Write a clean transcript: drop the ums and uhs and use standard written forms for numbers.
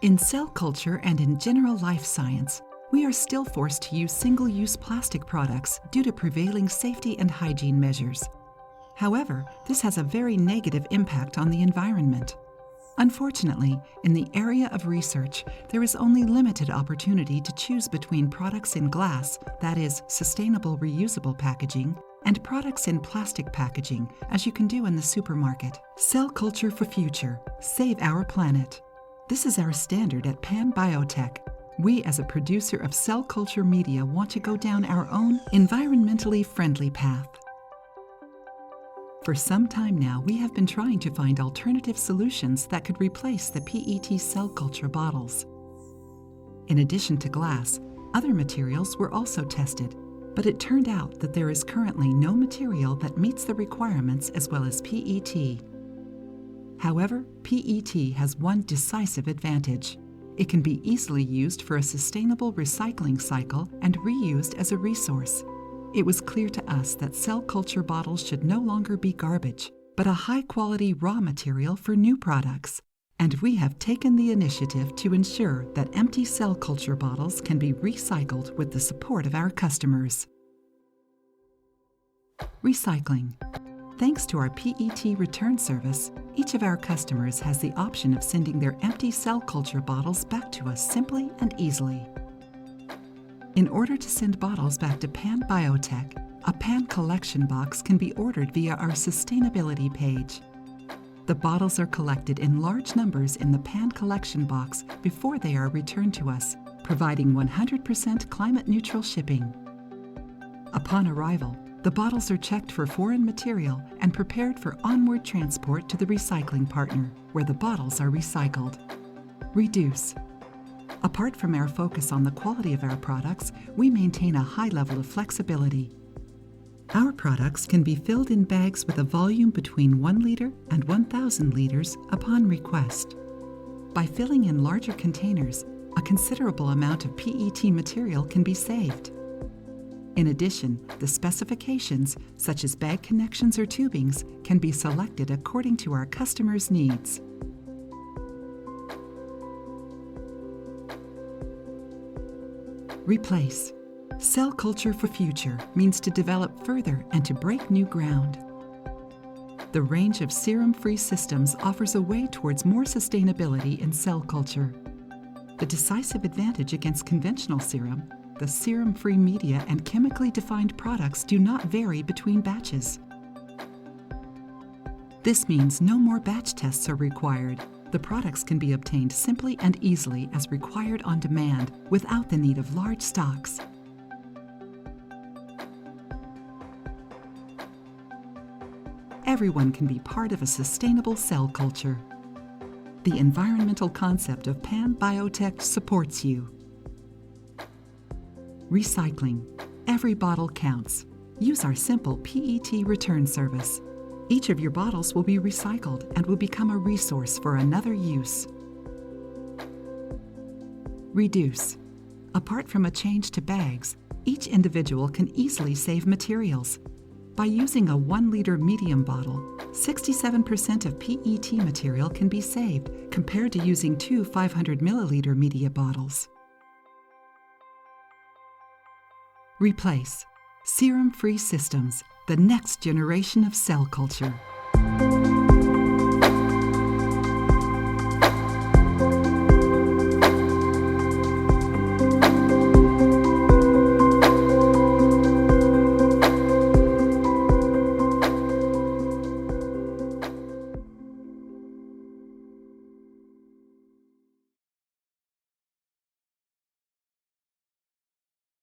In cell culture and in general life science, we are still forced to use single-use plastic products due to prevailing safety and hygiene measures. However, this has a very negative impact on the environment. Unfortunately, in the area of research, there is only limited opportunity to choose between products in glass, that is, sustainable reusable packaging, and products in plastic packaging, as you can do in the supermarket. Cell culture for future. Save our planet. This is our standard at PAN-Biotech. We, as a producer of cell culture media, want to go down our own environmentally friendly path. For some time now, we have been trying to find alternative solutions that could replace the PET cell culture bottles. In addition to glass, other materials were also tested, but it turned out that there is currently no material that meets the requirements as well as PET. However, PET has one decisive advantage. It can be easily used for a sustainable recycling cycle and reused as a resource. It was clear to us that cell culture bottles should no longer be garbage, but a high-quality raw material for new products. And we have taken the initiative to ensure that empty cell culture bottles can be recycled with the support of our customers. Recycling. Thanks to our PET return service, each of our customers has the option of sending their empty cell culture bottles back to us simply and easily. In order to send bottles back to PAN-Biotech, a PAN collection box can be ordered via our sustainability page. The bottles are collected in large numbers in the PAN collection box before they are returned to us, providing 100% climate-neutral shipping. Upon arrival, the bottles are checked for foreign material and prepared for onward transport to the recycling partner, where the bottles are recycled. Reduce. Apart from our focus on the quality of our products, we maintain a high level of flexibility. Our products can be filled in bags with a volume between 1 liter and 1,000 liters upon request. By filling in larger containers, a considerable amount of PET material can be saved. In addition, the specifications, such as bag connections or tubings, can be selected according to our customers' needs. Replace. Cell culture for future means to develop further and to break new ground. The range of serum-free systems offers a way towards more sustainability in cell culture. The decisive advantage against conventional serum, the serum-free media and chemically defined products do not vary between batches. This means no more batch tests are required. The products can be obtained simply and easily as required on demand without the need of large stocks. Everyone can be part of a sustainable cell culture. The environmental concept of PAN-Biotech supports you. Recycling. Every bottle counts. Use our simple PET return service. Each of your bottles will be recycled and will become a resource for another use. Reduce. Apart from a change to bags, each individual can easily save materials. By using a 1-liter medium bottle, 67% of PET material can be saved compared to using 2 500-milliliter media bottles. Replace. Serum-free systems, the next generation of cell culture.